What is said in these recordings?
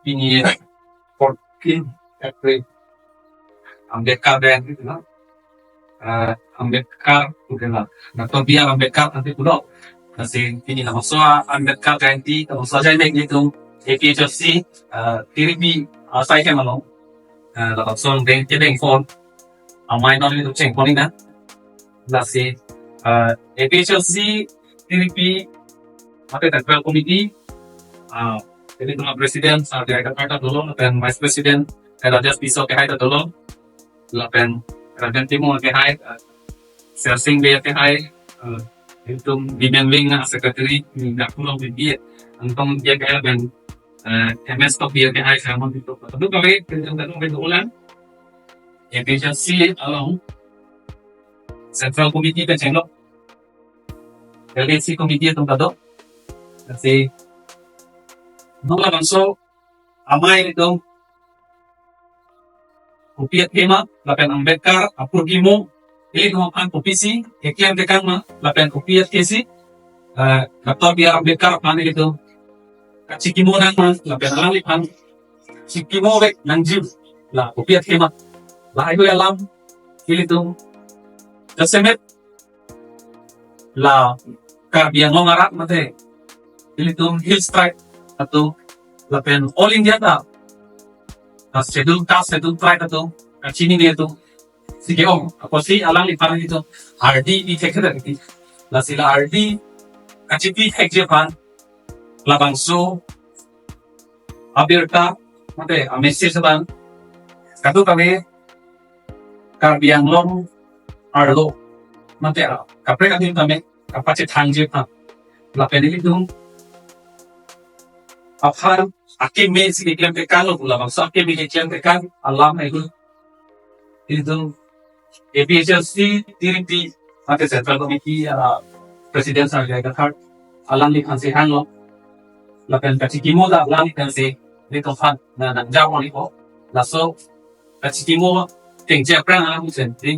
Ini 14 April. Ambedkar dan gitu lah. Ambedkar udah Dr. B.R. Ambedkar nanti kudo. Kasi ini nama soa Ambedkar Jayanti kalau saja ini gitu APHC TRP saya kan malu. Lalu soal dengan phone amai nol itu ceng phone ini. Lasi APHC TRP apa Central Committee jadi cuma presiden saat direktur dulu dan vice president ada pisau ke hai dulu lapen Raden Timur ke hai Sersing dia ke hai itu Bimbing sekretari nggak pulang dia antong dia ke hai dan MS top dia ke hai sama itu kami tentang ulang efisiensi along Central Committee ke channel LDC Committee itu tado kasi nula bangso amai itu upiat kema lapen Ambedkar apurgi mo ini kan opisi ekian dekan ma lapen upiat kesi Dr. B.R. Ambedkar pan itu kacikimo nang ma lapen alali pan cikimo bek nang jib la upiat kema la itu alam itu tesemet la karbian longarat mate itu hill strike atau lapen all India ta schedule task schedule strike atau sini dia tu sige apa sih alang lipan itu RD di check itu la sila RD kacipi hack Japan la bangso abirta mate message ban katu kami karbian long arlo mate kapre kadin kami kapace thang Japan lapen itu Afhan akim me si kiam ke kan lo pula bangsa akim me kiam ke kan alam itu APHC TRP mate Central Committee Presiden Sarjaya Gathar alam li khanse hang lo lapen kachikimo da alam li khanse ni to fan na nang jaw ni ko laso kachikimo tengje prang alam sentri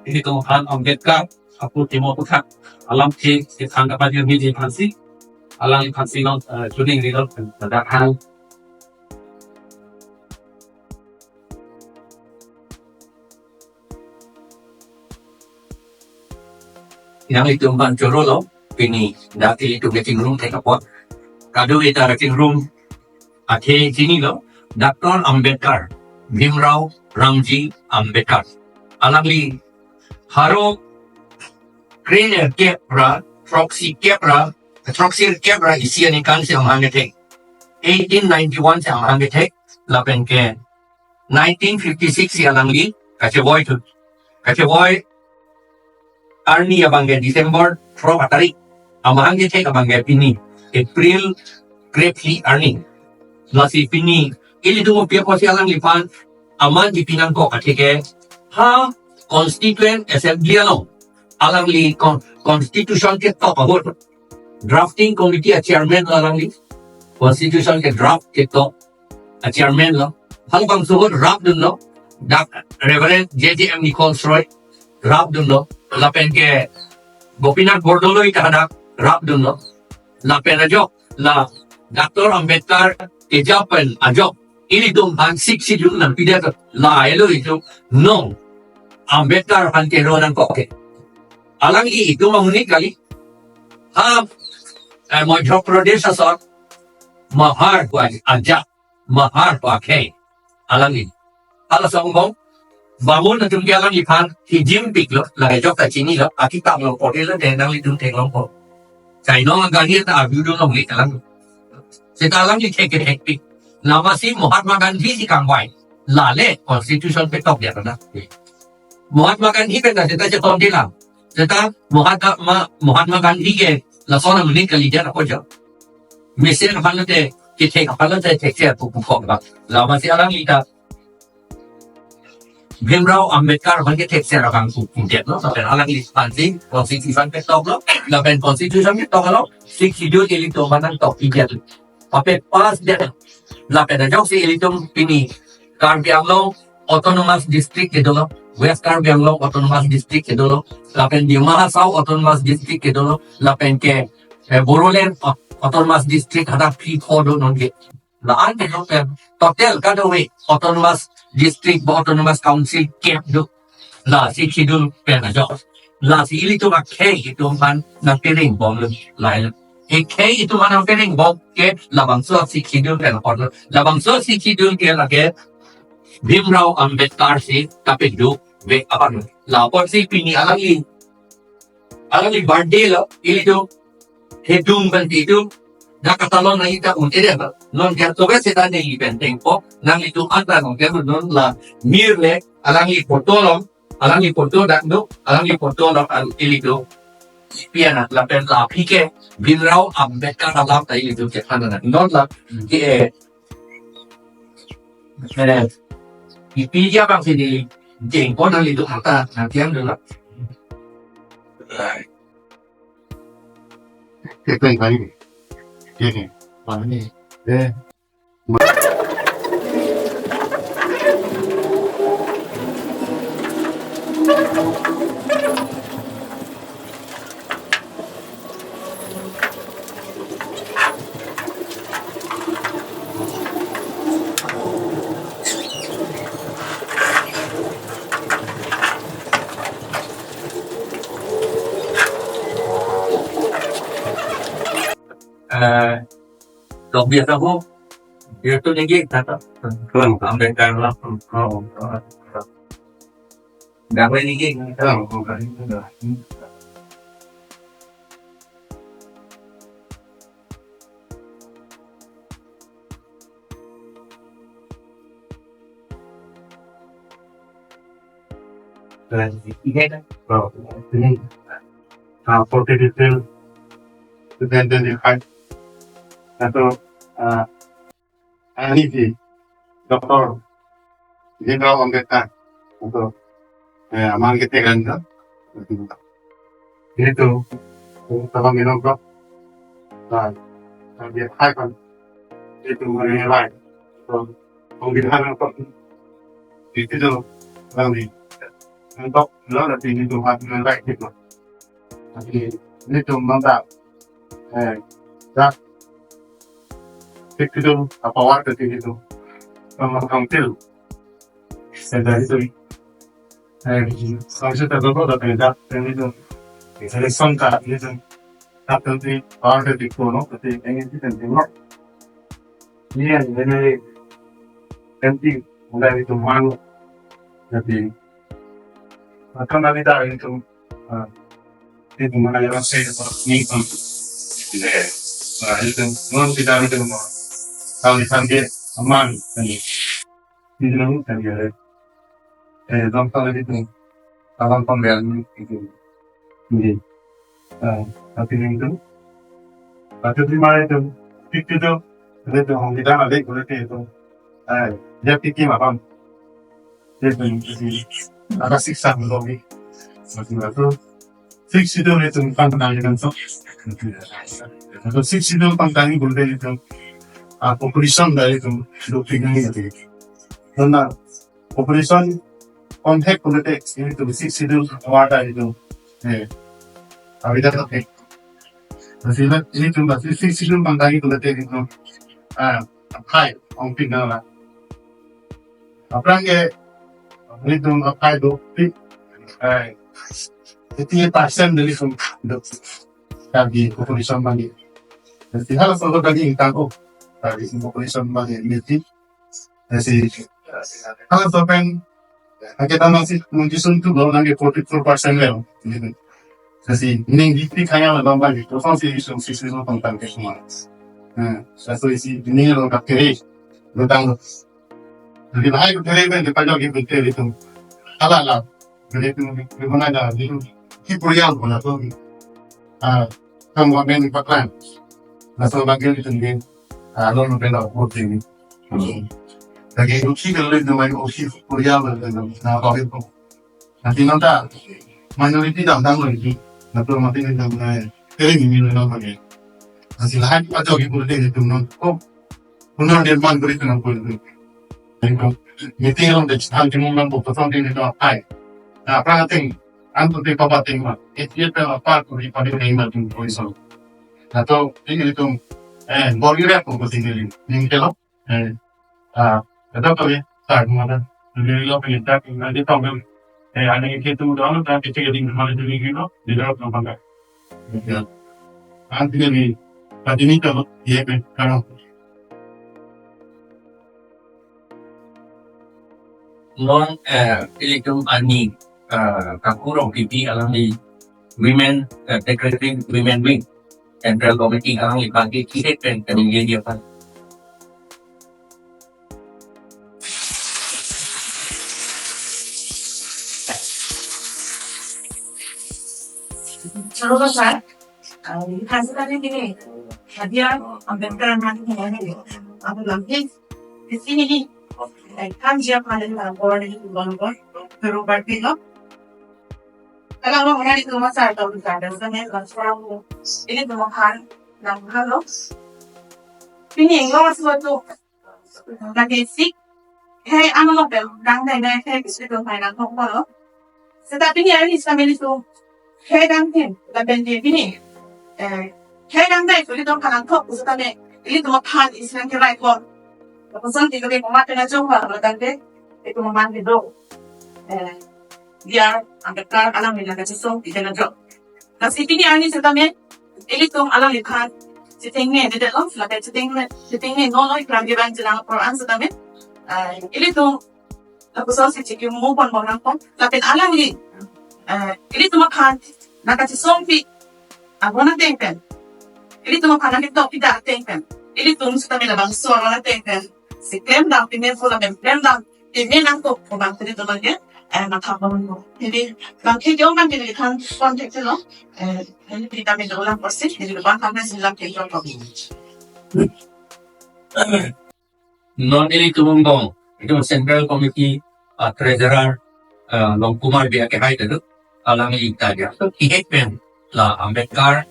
ini to fan Ambedkar apu timo puthak alam ke thang ka padi mi di phansi alang phansi no shooting result da hang yang itu ban joro lo pini dati itu meeting room take up kado itu meeting room ate sini lo Dr. Ambedkar Bhimrao Ramji Ambedkar alangli haro crane kepra proxy kepra isian ikan si ang hangetek 1891 si ang hangetek lapen ke 1956 si alangli kaceboy Arni abangge December pro atari amangge take abangge pini April grepli Arni lasi pini ili dungo pia ko sialang lipan aman di pinang ko katike ha constituent assembly ano alang li constitution ke to pahor drafting committee chairman alang li constitution ke draft ke to chairman lo hal bang suhod draft dun lo Reverend JJM Nichols Roy draft dun lo lapen ke Gopinath Bordoloi kahadak rap dun lo lapen ajok la Dr. Ambedkar ke Japan ajok ini dum han siksi dun nan pidat la elo itu no Ambedkar han ke ronan koke alang itu mengunik kali ha Madhya Pradesh asal mahar ko ajak mahar ko ke alang ala songgong Bamun na tung jalan ipan hijim pik lo la jok ta chini lo aki tam lo pode lo den dang li tung teng long po chai no ga ni ta abu do long li talang se ta lang ni ke pik nama si Mahatma Gandhi si kang wai la le constitution pe tok dia na Mahatma Gandhi pe na se ta tom di la se ta Mahatma Gandhi ke la sona ni ka li dia na ko jo mesen han te ke ka pan te te pu ko ba la ma si alang li ta Bhimrao Ambedkar bangke tek sera kang kudet lo sampai alang li pansi constitution pe tok lo la ben constitution pe tok lo sik hidup elito manang tok ijet pape pas de la pe da jok si elito pini Karbi Anglong autonomous district ke dolo West Karbi Anglong autonomous district ke dolo la pen di Mahasau autonomous district ke dolo la pen ke Borolen autonomous district ada pi kodo non ke laan itu total kada we autonomous district ba autonomous council cap do la si kidul pena jo la si ili tu kay itu man na piring bom lai kay itu man ang piring bom ke labang so si kidul pena order labang so si kidul ke lage Bimrao Ambedkar si tapik do we apan la por si pini alangi birthday la ili tu hedung ban itu nakatalon na ita unti ba non kerto ba sita ne eventeng po nang itu ata non kerto non la mirle alangi portolong alangi portolong al ilito piana la pen la pike Bimrao Ambedkar alam ta ilito ke kana non la ke ipija bang sini jeng po nang itu ata nang tiang dulu Cái kênh này và cái này đây đặc biệt là vô việc tôi những gì thật vâng Ambedkar lắm đã quên những gì vâng không phải nghe đấy ini for the detail then the height atau ini di Dr. Bimrao Ambedkar untuk amal kita kan itu tolong minum bro dan dia hai kan itu menilai pemilihan apa itu tuh nanti untuk lo là tình itu hạt menilai gitu jadi itu mantap dan itu apa warga itu tampil dari itu langsung terbentuk dari dat dan itu seleksi kan itu tapi di warga di kono tapi ingin kita tengok ini yang ini penting mulai itu malu jadi akan nanti dah itu mana yang saya ni itu non tidak itu kalau disambil aman ini itu kan dia dalam hal itu dalam pembelian itu ini tapi itu di mana itu tidak ada itu dia pikir apa dia ada siksa lagi maksudnya itu siksa itu pantang dengan so atau siksa itu pantang boleh itu population dari itu doping itu karena population kontak politik ini itu siksa itu wadah itu awidat oke maksudnya ini tuh masih siksa itu pantang politik itu hai orang tinggal lah apa yang itu apa itu itu pasien dari dari population bagi jadi hal itu bagi ingkang dari population bagi ini jadi hal itu kan kita masih menjusun itu belum lagi 44% level jadi ini di kaya lebih banyak itu kan sisi tentang semua satu isi ini lo tak kiri lo tahu jadi naik dari kan dipajak itu halal jadi itu gimana dah itu hipurial pun atau kamu ambil pakaian atau bagian itu ni lo benda ini jadi itu sih kalau itu main hipurial nah kalau itu nanti minoriti datang lagi nanti mati itu kering ini lagi nanti lain pajak itu non punar dirman beritu nampu itu meeting orang dah hal cuma mampu performing itu apa? Nah, apa nanti antum tipe apa tema? Itu apa tu di pada tema tu poison. Atau ini itu boleh pun penting ini. Ini kalau Tetap kali tak mana lebih lo pengen tak nanti tahu kan ada yang kita udah lo tak kita jadi mana jadi gitu di dalam apa enggak ya nanti jadi tadi ni kalau iya kan kalau non ilitum ani kakurong pipi alang di women secretary women wing central committee alang di pagi kiret pen kaning dia pan Saludos sir. Hasil tadi gini, hadiah Ambedkar nanti ini, apa lagi? Di sini nih, kan siapa yang orang ini bangga, berubah pindah. Kalau orang di rumah saya tahu tidak ada, sebenarnya langsung ini rumah kan, halo. Ini yang orang suatu lagi sih, hey, anu nobel, dang itu mainan kok Tetapi ini sambil itu 해당된 라벤디비니 해당된 우리도 가난 컵 우스다네 일도 판 이스란 결라이고 무슨 디그리 모마트나 좀 하는데 itu memandido dia Ambedkar alam nila kasi so ida na drop kasi pini ani sa tamen ilitong alam likan sitingne de lo flaka sitingne no ikram di ban jlang Quran sa tamen ilitong tapos si chiki mo pon mo nang pon lapin alam ni ilito makan nakasisompi ako na tengken ilito makan nakito pida tengken ilito musta mila bang suara na tengken si klem dang pinefo la ben klem dang pinenang ko bang dito lang nakabang mo hindi bang kaya bang kan contact lo hindi pita mi dolang porsi hindi bang kami sila kaya ko non ilitum bong itu central committee treasurer Long Kumar biya ke hai tu alang ita dia so kihet pen la Ambedkar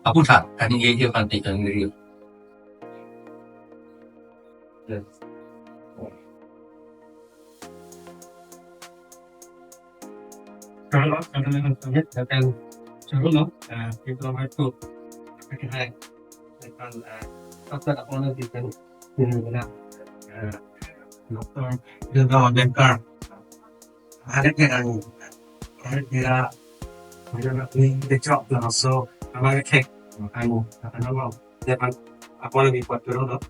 aku tak kaning dia pantai kan dia Kalau kadang-kadang akan sebelum kita itu kita akan apa apa nanti kan ini Dr. Jenderal Ambedkar ada yang dia ini the job lah so apa kek aku apa dia kan apa lagi buat dulu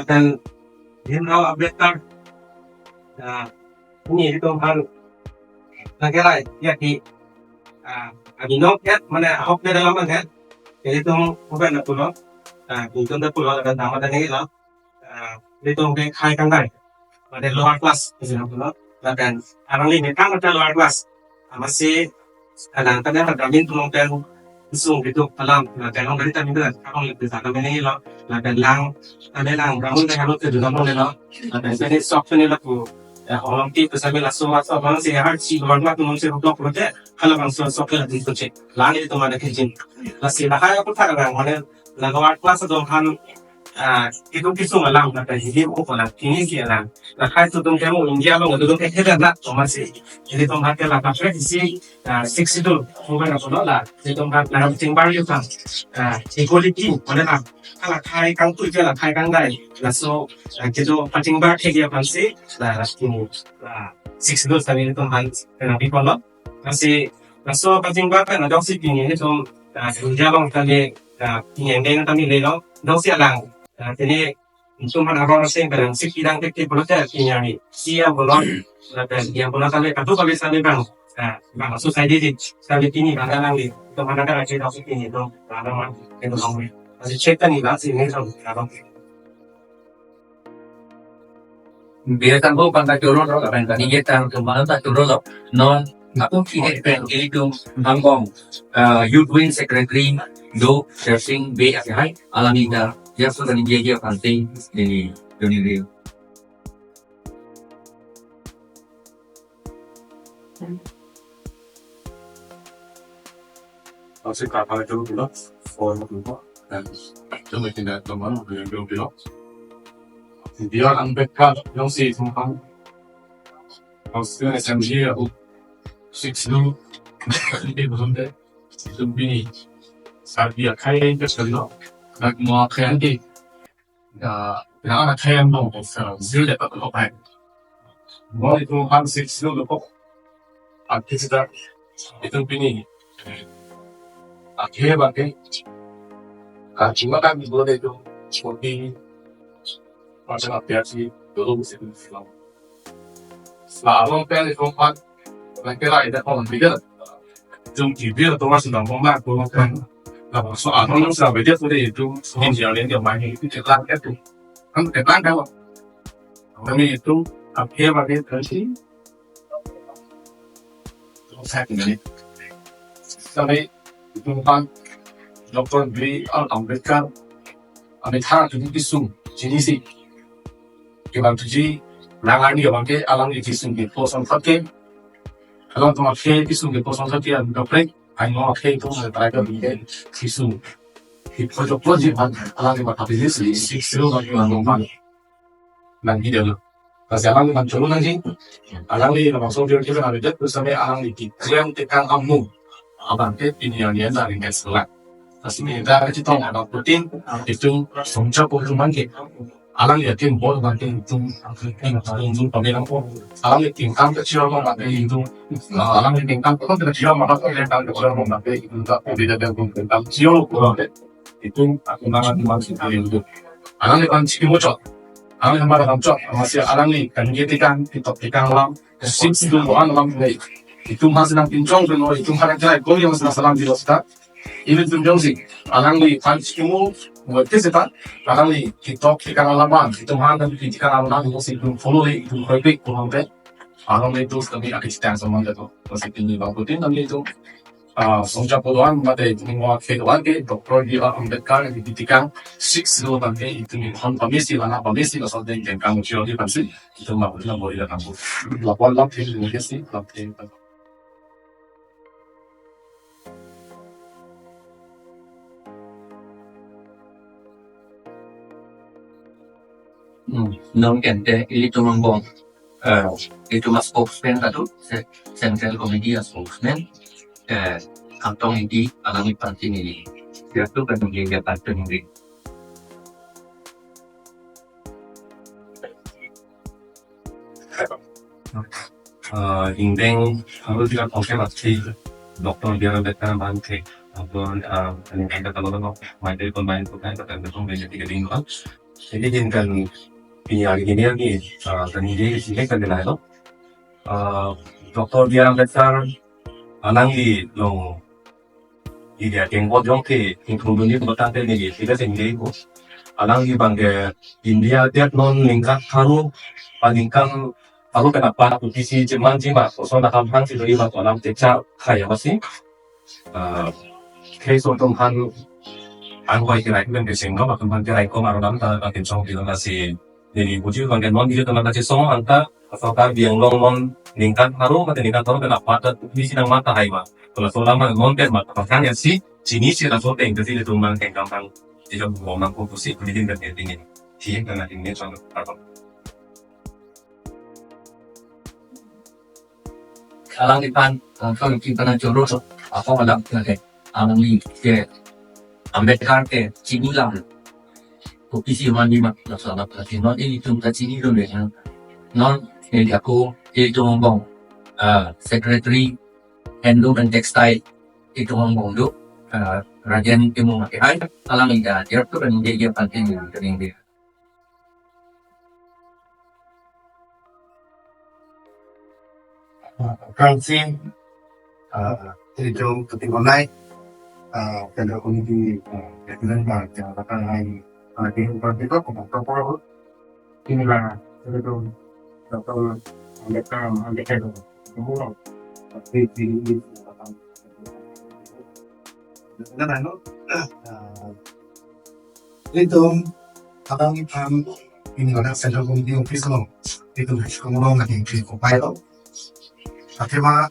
dan Jenderal Ambedkar ini itu kan negara ya di Abino ya mana hok dia dalam kan jadi itu bukan nak pulau itu nak pulau dan nama dan ini lah itu mungkin khai kanได้pada lower class itu pulau dan orang ini kan ada lower class masih kadang kadang ada min tulung pen sung gitu alam dan orang dari kami kan orang lebih besar kami ini loh dan lang ada lang kamu dengan itu juga boleh loh dan ini software ini lah orang ti pesami lah semua orang sih hard sih orang lah tuh sih untuk project kalau bang software itu cek lang itu mana kerjin masih lah kayak aku tak ada mana lah lower class itu kan itu kisung alam na tayo hindi mo pala tingin siya lang na kahit tutong kayo mo India mo tutong kayo na masih jadi tong hati lah kapre isi 62 mungkin ako lah jadi tong hati lah ting baru kan equality mana lah kalau kai kang tu je lah kai kang dai lah so jadi pating bar kayak dia pansi lah ini lah 62 tapi tong hati na people lo masih lah so pating bar kan ada si pini itu India bang kali pini yang kami lelo dong siya lang jadi untuk orang asing kadang sih bidang teknik proses ini siap belum dan yang belum sampai kartu kalau sampai bang bang society di sampai ini bang dalam di itu mana ada cerita ini itu bang itu kamu masih cek nih bang sih ini sama bang biarkan bu pangkat turun lo kapan kali kita kemana tak turun lo non aku kihet pen itu Hongkong youth wing secretary do searching be hai alamida ya sudah dia penting ini dunia Así que para que lo pilot, o no pilot, yo me tiene la mano de un pilot. Dia Ambedkar yang si tumpang, Australia SMG o 62 ini belum deh, belum ini. Saat dia kaya itu selalu nak mau kaya nanti pinaka kaya mo sa zero at kapag mo itong handshake zero po at kita itong pini at kaya ba kay cuma kami boleh itu seperti macam apa sih dulu musim film selalu kan itu empat mereka ada orang beda 좀 기비를 동화시 남봉만 그런 soal nó sao về tiếp tôi itu engineer đến điều này itu cetak itu kan cetak kan kami itu akhir bagi tersi saya ini sampai itu kan dokter beli Amerika Amerika itu disung jenis kita tuji nangan dia bangke alam itu disung di posan pakai kalau tu pakai disung di posan pakai dokter anh nói khi tôi người ta có bị cái thị số thì phải chụp luôn gì bạn làm gì mà tập đi xử lý xíu rồi nhưng mà không bằng làm gì được và sẽ làm bằng chỗ luôn gì làm đi là bằng số điều cái nào được tôi sẽ làm đi kịp riêng cái càng âm mưu ở bằng cái tin nhiều nhé là những cái sự lạ và xin người ta cái chỉ thông là đọc tin thì chúng sống cho cô chúng bán kịp làm gì tiền bố bằng tiền chúng chúng tao đi làm cô làm gì tiền cam cái chiêu mà bằng cái chúng làm gì tiền cam không được chiêu mà nó không được cam được chiêu mà bằng cái chúng ta bây giờ đang cùng tiền cam chiêu của nó itu aku nangan masih itu alang ni kan cikin mo chot alang yang marang chot masih alang ni kan getikan pitok tikan lam six tu an lam nei itu masih nang pinjong tu no itu harang jai ko yang masih salam di hosta ini tu pinjong si alang ni kan cikin mo ngerti sih tak alang ni pitok tikan lam itu harang kan tikan lam itu si tu follow ni itu korek pulang te alang ni tu kami akan cerita sama dia tu masih tinggi bang putin kami itu sonja puluhan mate mga keduan ke Dr. B.R. Ambedkar yang didirikan 6 bangke itu minhon pamisi lana pamisi asal dari jengkang usia di pansi itu maksudnya boleh datang bu laporan lapin dengan sih lapin non kente itu mambong itu mas spokesman tadi central committee spokesman kantong ini alami penting ini itu kan menjadi penting ini 인생 아버지가 거기에 마치 dokter dia betul bangke ataupun yang ada kalau main telepon main tu kan kata betul banyak tiga lingkungan jadi jinkan punya gini lagi dan dia sini kan dia lalu dokter dia besar anang di long dia tengok jong ke include ni betul kan ni tidak sendiri ko anang di bangke India dia non lingkar haru palingkan Aku kenapa aku isi Jerman sih mas, soalnya kampang sih dari waktu alam teca kayak apa sih? Kayak soal tuhan, aku kira itu kan kesenggol, aku kan kira itu maru dalam tak kencang bilang kasih. Jadi bujuk kan non dia teman kasih song anta, asal tak biang long ningkat haru, mata ningkat haru kenapa ada isi nang mata hai mas. Kalau soal lama ngonten mata kan ya sih, jenis sih langsung teng jadi itu mang teng gampang. Jadi aku ngomong aku sih, kemudian kan dingin, sih kan ini soal apa? alang ipan kalau kita nak curut apa malam ke alang ni ke Ambedkar ke Cini lah posisi mandi mak laksana pelatihan non ini tu tak Cini tu deh non ini aku itu ngomong secretary handloom and textile itu ngomong tu rajan ilmu makai hai alang ini dia tu kan dia penting dengan dia Francine itu ketika naik pada kondisi dengan baca akan naik di tempat itu komputer inilah itu dokter Ambedkar itu semua tapi di dan itu abang ini adalah central committee office itu kemudian nanti kompil Akhirnya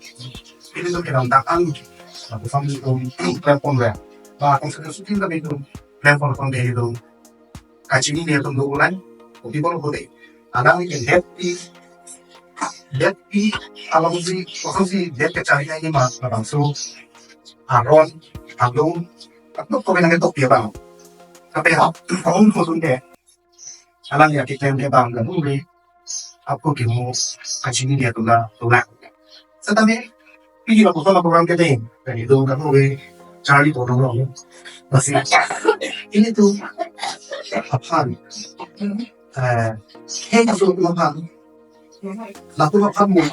ini tuh kerantakan aku sambil itu platform ya, bah konsentrasi kita itu platform itu kaji ini dia tunggu ulang, tapi kalau boleh, ada yang happy, kalau sih dia carinya ini mas, langsung Aaron, atau kau bilang itu dia bang, tapi ya, kalau khususnya alang ya kita yang bang kan uli aku kimu kacini dia tulang tetapi ini lah betul program kita dan itu kan uli cari tolong masih ini tuh apa kayak apa lalu apa mau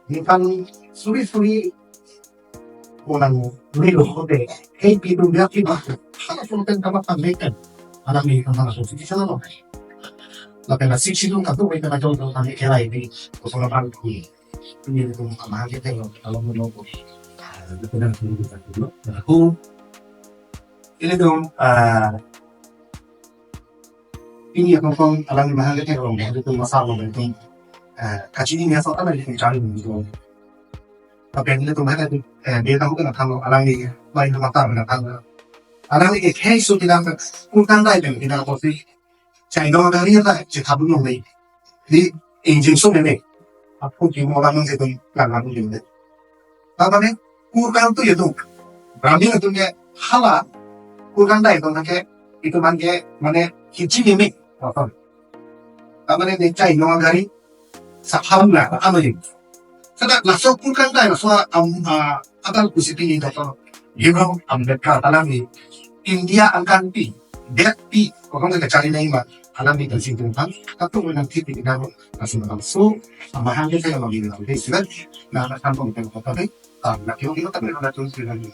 ini kan suri orang real deh kayak itu dia kita harus sultan kamar tambahkan alam ini kan harus sih sana loh tapi nasi itu kan tuh mereka jual tuh kami kira ini kosong apa ini itu kamar kita kalau mau nopo itu kan kita dulu aku ini dong ini yang kong alam mahal kita kalau itu masalah itu kacini nya soal apa yang cari itu tapi yang itu mana tuh dia tahu kan kalau alang ini lain mata mana tahu alang ini kayak so tidak bukan lain tidak pasti saya itu ada lihat lah jadi tabu nih di engine so ini aku cuma orang yang itu nggak ngaku juga tapi kurang tuh ya tuh berarti itu dia halah kurang lain tuh kayak itu mana hiji ini apa apa nih cai nong agari sakhamu lah apa nih Kada langsung pun kan tayo so atal kusipin ito to. Yung Ambedkar alam ni India ang kanti. Deti ko kung nagkachari na ima alam ni kasi tungkang katong nang tipi na mo kasi so amahan din kayo magiging okay sila na nakantong tayo ko tabi nakiyong ito tabi na tun sila ni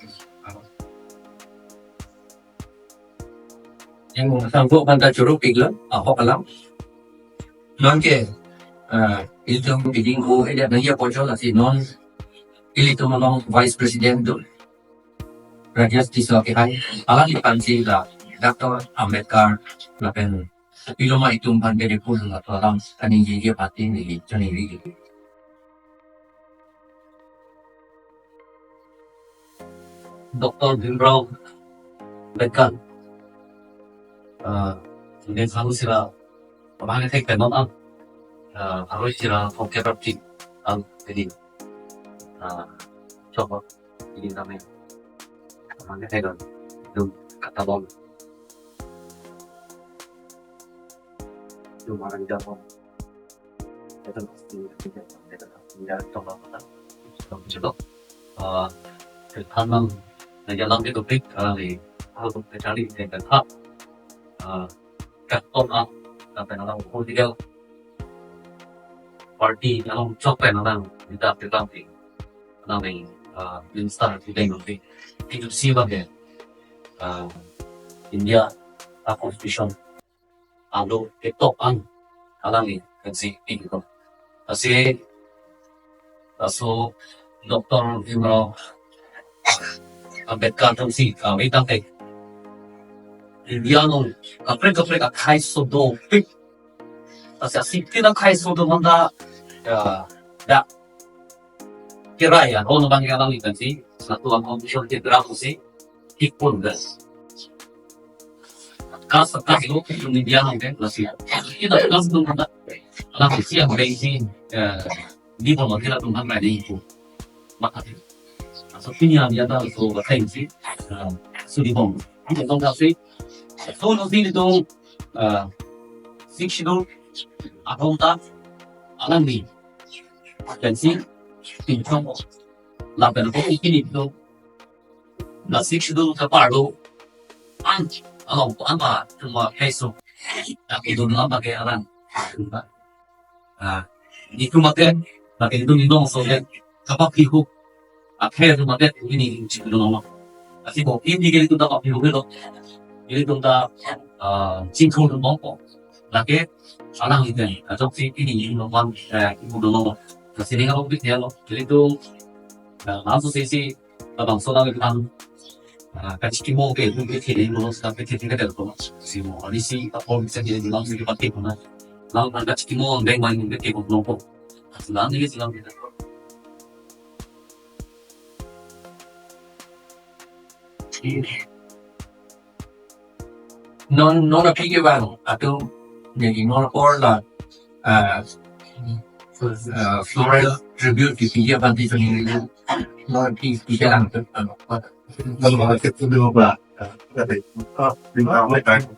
Yang sanggup banda curug bigla apa kalam non ke itu bidding ko ada nanya pojol asi non ilito malong vice president do rakyat di Sulakihan alang ipansi la Dr. Ambedkar lapen piloma itong pandere pun la alam kaning dia pati ni chaniri Dr. Bimrao Ambedkar hindi kalu sila pamangin tek penon harus sila pagkakapit ang jadi coba ini namanya pamangin tek yung katalog yung marang japo ito tidak coba coba ketanang jalan itu big kali harus mencari dengan hak katon sampai orang political party orang copet orang tidak tergantung orang instan tidak nanti itu sebagai India constitution alo itu orang ini kan si itu asi aso Dr. Bimrao Ambedkar tu si kami tangkai India no kapre kai so do pik asa sipi na kai so do manda da kira ya ono bang yang lang ikan si satu ang condition ke draft si hikpun gas kas lo yung India no kan lasi kita kas do manda lang si ang Beijing di mo kila tung hang ni ko makati asa pinya dia da so ba kai si su di bom ini dong da si so no sini dong sikshidong aponta alam ni dan si pinjong laban ko ikini do na sikshidong sa pardo alam ko ama tuma peso tapi do na bagay alam di kumate na pinto ni dong solen kapag hiho at kaya dumate ini chikulo no kasi ko hindi ganito dapat hiho gelo ini tuh dah singkong tuh mau, lagi anak itu nih, atau si ini nomor ibu nomor, kasih dia kalau big dia loh, jadi tuh langsung sih abang soalnya kan kasih kimo ke itu kita ini loh, tapi kita tidak ada tuh, si mau ini sih apa bisa jadi langsung dipakai mana, langsung kasih kimo bank main ke kimo nomor, langsung ini sih langsung kita. Non napigyan ato naging or la floral tribute di Pia Banti sa nila non pigyan lang ano Kalau kita dulu bah, tapi lima tahun.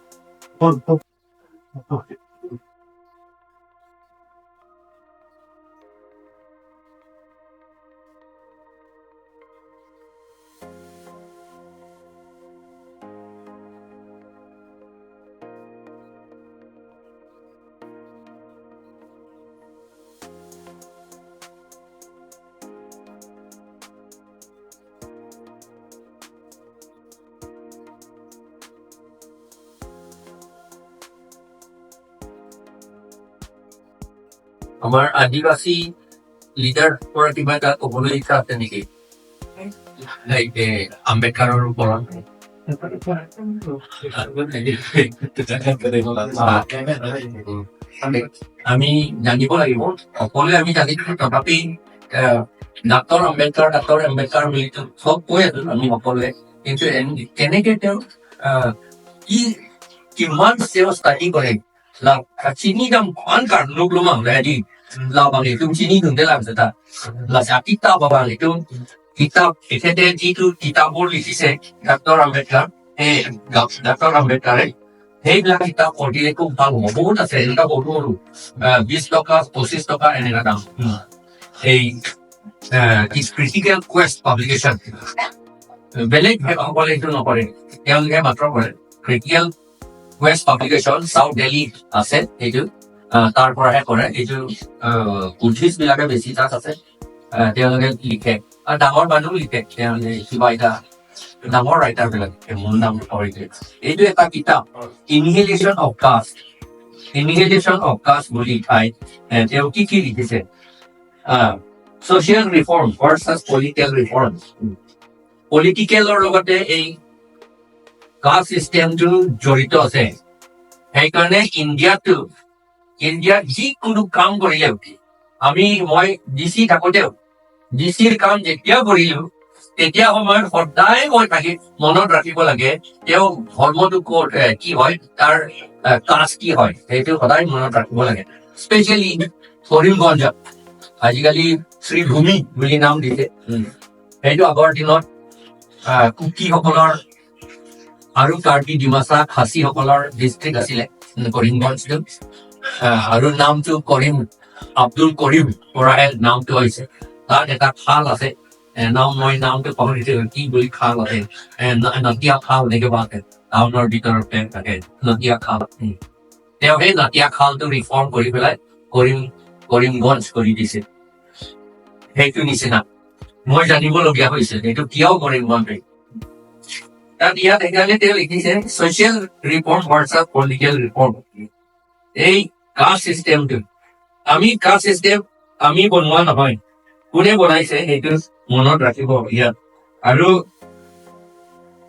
আমাৰ আদিবাসী leader পৰা কিবা এটা ক'বলৈ ইচ্ছা আছে নেকি like আম্বেদকাৰৰ ওপৰত আমি জানিব লাগিব সকলোৱে আমি জানিছো তথাপি ডাক্তৰ আম্বেদকাৰ বুলি চব কৈ আছো আমি সকলোৱে কিন্তু কেনেকে তেওঁ কিমান তেওঁ ষ্টাডি কৰে sini dam kan kan lu belum mau jadi lawan itu sini tu dalam serta lah kita bawa itu kita itu kita boleh sih Dr. Ambedkar Dr. Ambedkar hey lah kita pergi itu tahu mau dah saya kita baru 20 toka 25 toka ini kadang hey this critical quest publication belik apa boleh itu nak boleh yang dia matro boleh critical West Publication, South Delhi আছে এইটো তাৰ পৰাহে কৰে এইটো Buddhist বিলাকে বেছি তাত আছে তেওঁলোকে লিখে আৰু ডাঙৰ মানুহ লিখে তেওঁলোকে কিবা এটা ডাঙৰ ৰাইটাৰ বিলাকে মোৰ নাম কৰিছে এইটো এটা কিতাপ ইনহেলেশ্যন অফ কাষ্ট বুলি ঠাইত তেওঁ কি লিখিছে social reform versus political reform পলিটিকেলৰ লগতে এই কাষ্ট চিষ্টেমটো জড়িত আছে সেইকাৰণে ইণ্ডিয়াত যিকোনো কাম কৰিলে মই ডিচি থাকোঁতেও ডিচিৰ কাম যেতিয়া কৰিলো তেতিয়া সময়ত সদায় মই মনত ৰাখিব লাগে তেওঁ ধৰ্মটো কি হয় তাৰ কাষ্ট কি হয় সেইটো সদায় মনত ৰাখিব লাগে স্পেচিয়েলি কৰিমগঞ্জত আজিকালি শ্ৰীভূমি বুলি নাম দিছে সেইটো আগৰ দিনত কুকিসকলৰ আৰু কাৰ্বি ডিমাচা খাচীসকলৰ ডিষ্ট্ৰিক্ট আছিলে কৰিমগঞ্জটো আৰু নামটো আব্দুল কৰিম পৰাই নামটো হৈছে তাত এটা খাল আছে মই নামটো পাহৰিছো কি বুলি খাল আছে নতিয়া খাল এনেকে আছে টাউনৰ ভিতৰতে থাকে নতিয়া খাল তেওঁ সেই নতিয়া খালটো ৰিফৰ্ম কৰি পেলাই কৰিমগঞ্জ কৰি দিছে সেইটো নিচিনা মই জানিবলগীয়া হৈছে এইটো কিয় কৰিমগঞ্জ তাত ইয়াত সেইকাৰণে তেওঁ লিখিছে social reform versus political reform এই কাষ্ট চিষ্টেমটো কাষ্ট চিষ্টেম আমি বনোৱা নহয় কোনে বনাইছে সেইটো মনত ৰাখিব ইয়াত আৰু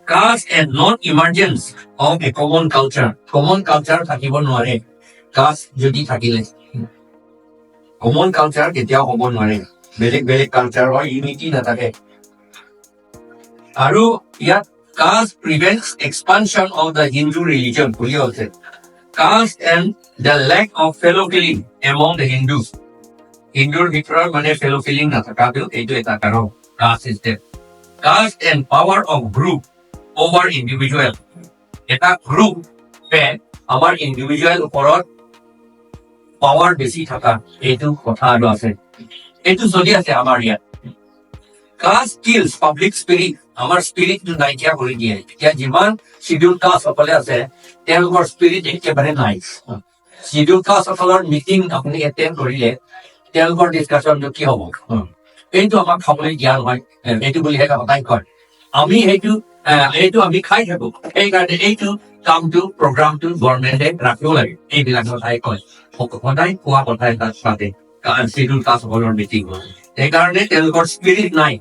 caste and not emergence of a common culture থাকিব নোৱাৰে কাষ্ট যদি থাকিলে কমন কালচাৰ কেতিয়াও হ'ব নোৱাৰে বেলেগ কালচাৰ হয় ইউনিটি নাথাকে আৰু ইয়াত caste prevents expansion of the Hindu religion. Caste and the lack of fellow feeling among the Hindus. Hindur ভিতৰত মানে fellow feeling নাথাকাটো এইটো এটা কাৰণ caste system. Caste and power of group over individual. এটা group আমাৰ individual ওপৰত power বেছি থকা এইটো কথা আৰু আছে এইটো চলি আছে আমাৰ ইয়াত Caste kills public spirit. আমাৰ স্পিৰিটটো নাইকিয়া কৰি দিয়ে এতিয়া যিমান শিডিউল কাষ্ট সকলে আছে তেওঁলোকৰ স্পিৰিট একেবাৰে নাই শিডিউল কাষ্ট সকলৰ মিটিং আপুনি এটেণ্ড কৰিলে তেওঁলোকৰ ডিছকাশ্যনটো কি হ'ব এইটো আমাক খাবলৈ দিয়া নহয় এইটো বুলিহে সদায় কয় আমি এইটো আমি খাই থাকো সেইকাৰণে এইটো কামটো প্ৰগ্ৰামটো গভৰ্ণমেণ্টে ৰাখিব লাগে এইবিলাক কথাই কয় সদায় কোৱা কথা এটা পাতে শিডিউল কাষ্ট সকলৰ মিটিং সেইকাৰণে তেওঁলোকৰ স্পিৰিট নাই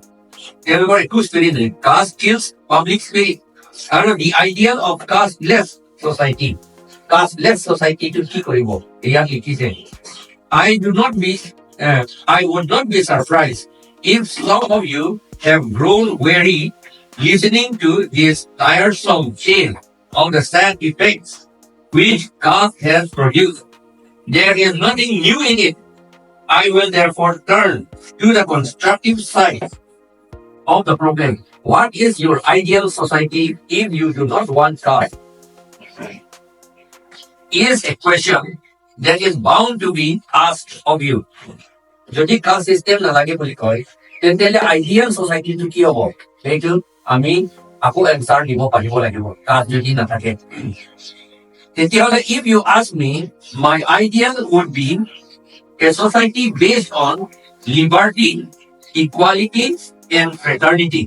তেওঁলোকৰ একো স্পিৰিট নাই কাষ্ট কিলছ পাব্লিক স্পিৰিট আৰু দি আইডিয়েল অফ কাষ্টলেছ ছচাইটিটো কি কৰিব ইয়াত লিখিছে I would not be surprised if some of you have grown weary listening to this tiresome tale of the sad effects which caste has produced. There is nothing new in it. I will therefore turn to the constructive side of the problem. What is your ideal society if you do not want caste? is a question that is bound to be asked of you. যদি caste system নালাগে বুলি কয় তেন্তে ideal ছচাইটিটো কি হ'ব সেইটো আমি আকৌ এনচাৰ দিব পাৰিব লাগিব কাষ্ট যদি নাথাকে তেতিয়াহ'লে if you ask me my ideal would be a society based on liberty, equality and fraternity.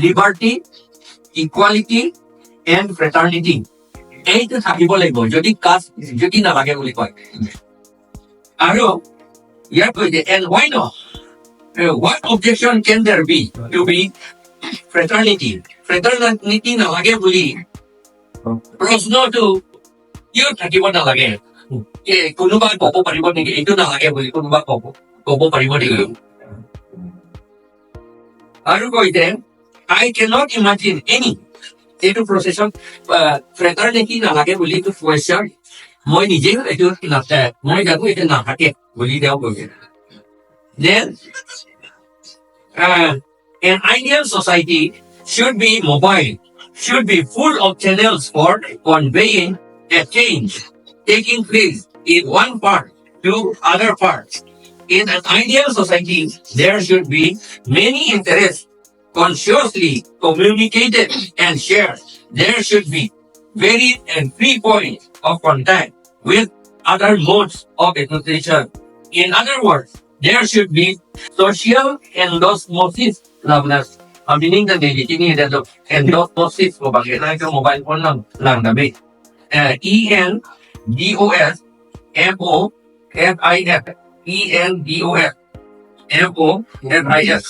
Liberty, equality and fraternity. এইটো থাকিব লাগিব যদি কাষ্ট যদি নালাগে বুলি কয় আৰু ইয়াত কৈছে and why not? What objection can there be to be fraternity? Fraternity নালাগে বুলি প্ৰশ্নটো কিয় থাকিব নালাগে কোনোবা ক'ব পাৰিব নেকি এইটো নালাগে বুলি কোনোবা ক'ব পাৰিব নেকি আৰু কৈছে I cannot imagine any এইটো প্ৰচেছত ফ্ৰেটাৰনিটি নালাগে বুলি এইটো কুৱেশ্যন মই নিজেও এইটো মই জানো এইটো নাথাকে বুলি তেওঁ কৈছে then an ideal society should be mobile, should be full of channels for conveying a change taking place in one part to other parts. In an ideal society, there should be many interests consciously communicated and shared. There should be varied and free points of contact with other modes of association. In other words, there should be social endosmosis. Meaning the ini ada endosmosis ko bagi na ke mobile phone lang dabi. ENDOSMOSIS ENDOSMOSIS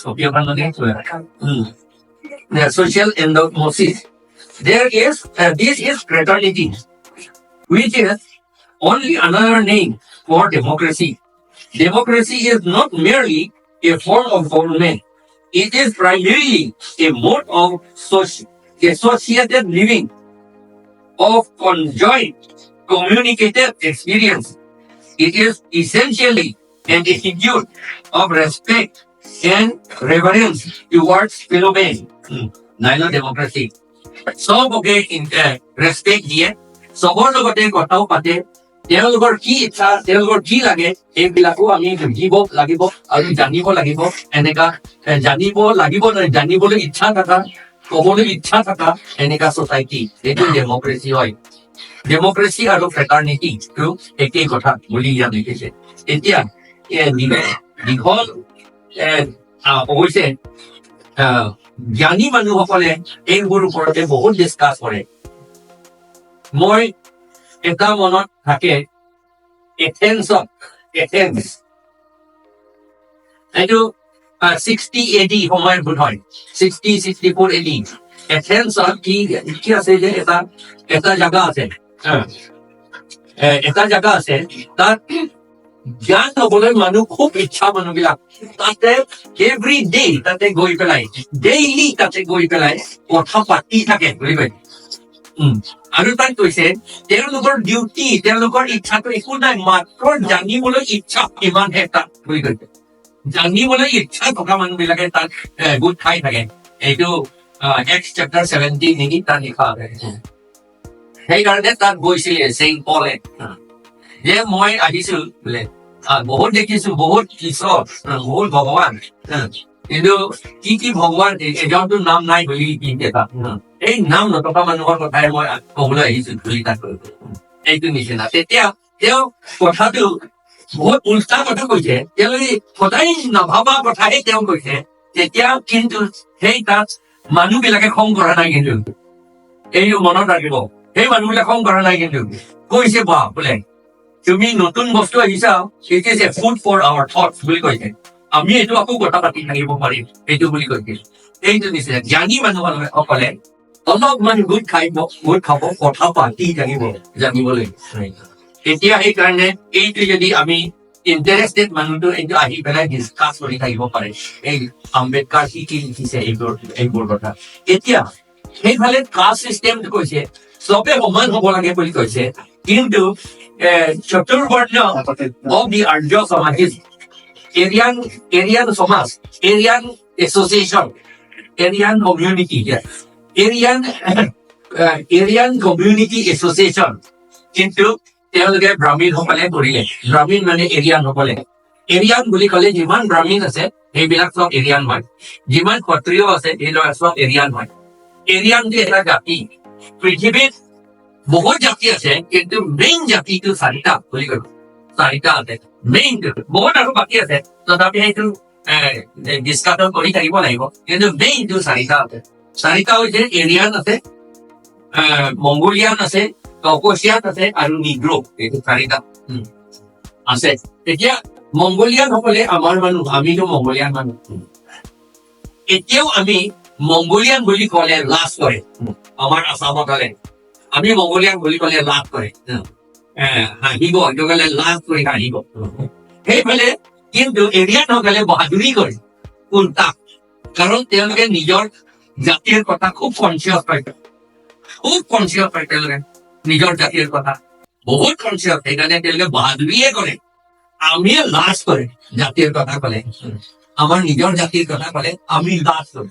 so dia kan lagi tu ya social endosmosis there is this is fraternity which is only another name for democracy. Democracy is not merely a form of government. It is primarily a mode of associated living, of conjoint communicative experience. It is essentially an attitude of respect and reverence towards fellow men. Nailo democracy. Soboke respect দিয়ে সবৰ লগতে কথাও পাতে তেওঁলোকৰ কি ইচ্ছা তেওঁলোকৰ কি লাগে এইবিলাকো আমি বুজিব লাগিব আৰু জানিব লাগিব এনেকা জানিব লাগিব জানিবলৈ ইচ্ছা থকা ক'বলৈ ইচ্ছা থকা এনেকা ছচাইটি এইটো ডেমক্ৰেচি হয় ডেমক্ৰেচি আৰু ফ্ৰেটাৰনিটিটো একেই কথা বুলি ইয়াত লিখিছে এতিয়া দীঘল অৱশ্যে জ্ঞানী মানুহসকলে এইবোৰ ওপৰতে বহুত ডিছকাছ কৰে মই এটা মনত থাকে এথেন্স এইটো 60 AD সময়ৰ বোধ হয় 64 AD এথেন্সত কি আছে যে এটা জাগা আছে তাত জ্ঞান হ'বলৈ মানুহ খুব ইচ্ছা মানুহবিলাক তাতে এভৰি ডে তাতে গৈ পেলাই ডেইলি তাতে গৈ পেলাই কথা পাতি থাকে বুলি কয় আৰু তাত কৈছে তেওঁলোকৰ ডিউটি তেওঁলোকৰ ইচ্ছাটো একো নাই মাত্ৰ জানিবলৈ ইচ্ছা ইমানহে তাত বুলি কৈছে জানিবলৈ ইচ্ছা থকা মানুহবিলাকে তাত গোট খাই থাকে এইটো Acts chapter 17 নেকি তাত লিখা আছে সেইকাৰণে তাত গৈছিলে ছেইণ্ট পলে যে মই আহিছো বোলে বহুত দেখিছো বহুত ঈশ্বৰ বহুত ভগৱান কিন্তু কি ভগৱান এজনটো নাম নাই বুলি কিনে তাত এই নাম নথকা মানুহৰ কথাই মই ক'বলৈ আহিছো বুলি তাত এইটো নিচিনা তেতিয়া তেওঁ কথাটো বহুত উল্টা কথা কৈছে তেওঁলোকে সদায় নভবা কথাহে তেওঁ কৈছে তেতিয়া কিন্তু সেই তাত মানুহবিলাকে খং কৰা নাই কিন্তু এই মনত ৰাখিব সেই মানুহবিলাক খং কৰা নাই কিন্তু কৈছে বা বোলে তুমি নতুন বস্তু আহিছা it is a food for our thoughts বুলি কৈছে আমি এইটো আকৌ কথা পাতি থাকিব পাৰিম এইটো বুলি কৈছে এইটো নিচিনা জ্ঞানী মানুহসকলে অলপমান গোট খাব কথা পাতি জানিবলৈ এতিয়া সেইকাৰণে এইটো যদি আমি ইণ্টাৰেষ্টেড মানুহটো এইটো আহি পেলাই ডিছকাছ কৰি থাকিব পাৰে এই আম্বেদকাৰ কি লিখিছে এইবোৰ কথা এতিয়া সেইফালে কাষ্ট চিষ্টেমটো কৈছে চবে সমান হ'ব লাগে বুলি কৈছে কিন্তু চতুৰ্বৰ্ণ অফ দি আৰ্য সমাজ এৰিয়ান সমাজ Aryan association Aryan community Aryan community association কিন্তু তেওঁলোকে ব্ৰাহ্মীণসকলে কৰিলে ব্ৰাহ্মীণ মানে এৰিয়ান সকলে এৰিয়ান বুলি ক'লে যিমান ব্ৰাহ্মীণ আছে সেইবিলাক চব এৰিয়ান হয় যিমান ক্ষত্ৰিয় আছে সেইবিলাক চব এৰিয়ান হয় এৰিয়ান যে এটা জাতি পৃথিৱীত বহুত জাতি আছে কিন্তু মেইন জাতিটো চাৰিটা বুলি ক'লো চাৰিটা আছে মেইনটো বহুত আৰু বাকী আছে তথাপি সেইটো ডিছকাছন কৰি থাকিব লাগিব কিন্তু মেইনটো চাৰিটা আছে চাৰিটা হৈছে এৰিয়ান আছে মংগোলিয়ান আছে ককচিয়ান আছে আৰু নিগ্ৰো এইটো চাৰিটা আছে এতিয়া মংগোলিয়ান সকলে আমাৰ মানুহ আমিতো মংগোলিয়ান মানুহ এতিয়াও আমি মংগোলিয়ান বুলি ক'লে লাজ কৰে আমাৰ আসামত হ'লে আমি মংগোলিয়ান বুলি ক'লে লাজ কৰে হাঁহিব এইটো ক'লে লাজ কৰি হাঁহিব সেইফালে কিন্তু এৰিয়ান সকলে বাহাদুৰি কৰে উল্টা কাৰণ তেওঁলোকে নিজৰ জাতিৰ কথা খুব কনচিয়াছ পায় তেওঁলোকে নিজৰ জাতিৰ কথা বহুত কনচিয়াছ সেইকাৰণে তেওঁলোকে বাহাদুৰিয়ে কৰে আমি লাজ কৰে জাতিৰ কথা ক'লে আমাৰ নিজৰ জাতিৰ কথা ক'লে আমি লাজ কৰো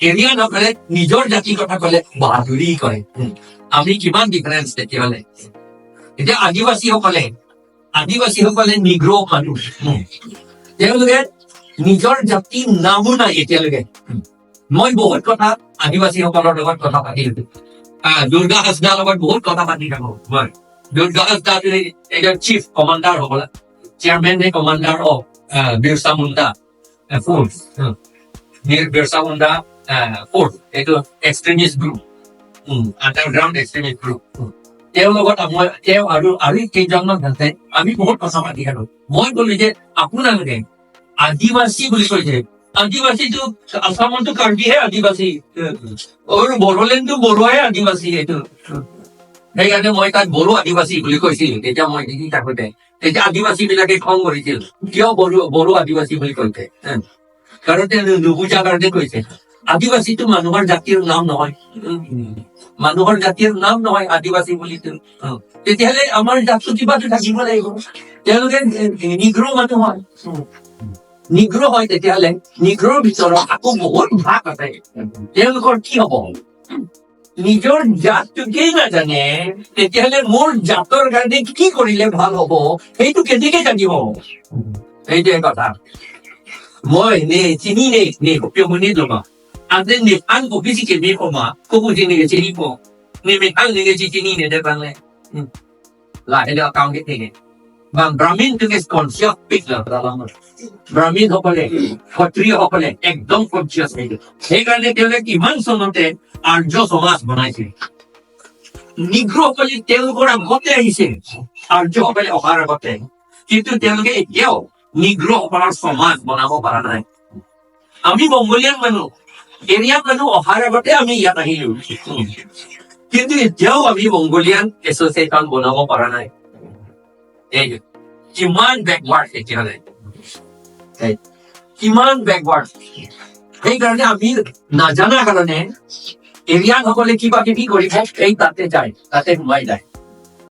এৰিয়ান সকলে নিজৰ জাতিৰ কথা ক'লে বাহাদুৰি কৰে আমি কিমান ডিফাৰেঞ্চ তেতিয়াহ'লে এতিয়া আদিবাসীসকলে নিগ্ৰো মানুহ তেওঁলোকে নিজৰ জাতিৰ নামো নাই এতিয়ালৈকে মই বহুত কথা আদিবাসীসকলৰ লগত কথা পাতিলো দুৰ্গা হাজদাৰ লগত বহুত কথা পাতি থাকো মই দুৰ্গা হাজদা এজন চিফ কমাণ্ডাৰ হ'ব chairman commander of Birsa Munda force Birsa Munda force এইটো extremist group underground extremist group তেওঁৰ লগত তেওঁ আৰু কেইজনমান আছে আমি বহুত কথা পাতি থাকো মই ক'লো যে আপোনালোকে আদিবাসী বুলি কৈছে আদিবাসীটো আসামতো কাৰ্বিহে আদিবাসী আৰু বড়োলেণ্ডটো বড়োহে আদিবাসী এইটো সেইকাৰণে মই তাত বড়ো আদিবাসী বুলি কৈছিলো তেতিয়া মই দেখি থাকোতে তেতিয়া আদিবাসী বিলাকে খং কৰিছিল কিয় বড়ো আদিবাসী বুলি কৈছে কাৰণ তেওঁ নুবুজা কাৰণে কৈছে আদিবাসীটো মানুহৰ জাতিৰ নাম নহয় মানুহৰ জাতিৰ নাম নহয় আদিবাসী বুলি তেতিয়াহ'লে আমাৰ জাতটো কিবাটো থাকিব লাগিব তেওঁলোকে নিগ্ৰো মানুহ হয় নিগ্ৰো হয় তেতিয়াহ'লে নিগ্ৰোৰ ভিতৰত আকৌ বহুত ভাগ আছে তেওঁলোকৰ কি হ'ব নিজৰ জাতটোকেই নাজানে তেতিয়াহ'লে মোৰ জাতৰ কাৰণে কি কৰিলে ভাল হ'ব সেইটো কেনেকে জানিব সেইটোৱে কথা মই চিনি নে লবা Ante ni an ko bisi ke me ko ma ko ko jini ke chini po ni me an ni ke chini ne de ban le la ele account ke thege ban brahmin to ke conscious pick la brahmin hokole kshatriya hokole ekdom conscious nei ei karone teule kiman sonote arjo samaj banaise nigro hokole teulukor agote aise arjo hokole ohar agote kintu teuluke etiao nigro hokolar samaj banabo para nai ami mongolian manu Aryan মানুহ অহাৰ আগতে আমি ইয়াত আহিলো কিন্তু এতিয়াও আমি Mongolian association বনাব পৰা নাই কিমান বেকৱাৰ্ড এতিয়ালে কিমান বেকৱাৰ্ড সেইকাৰণে আমি নাজানাৰ কাৰণে এৰিয়ান সকলে কিবা কিবি কৰিব এই তাতে যায় তাতে সোমাই যায়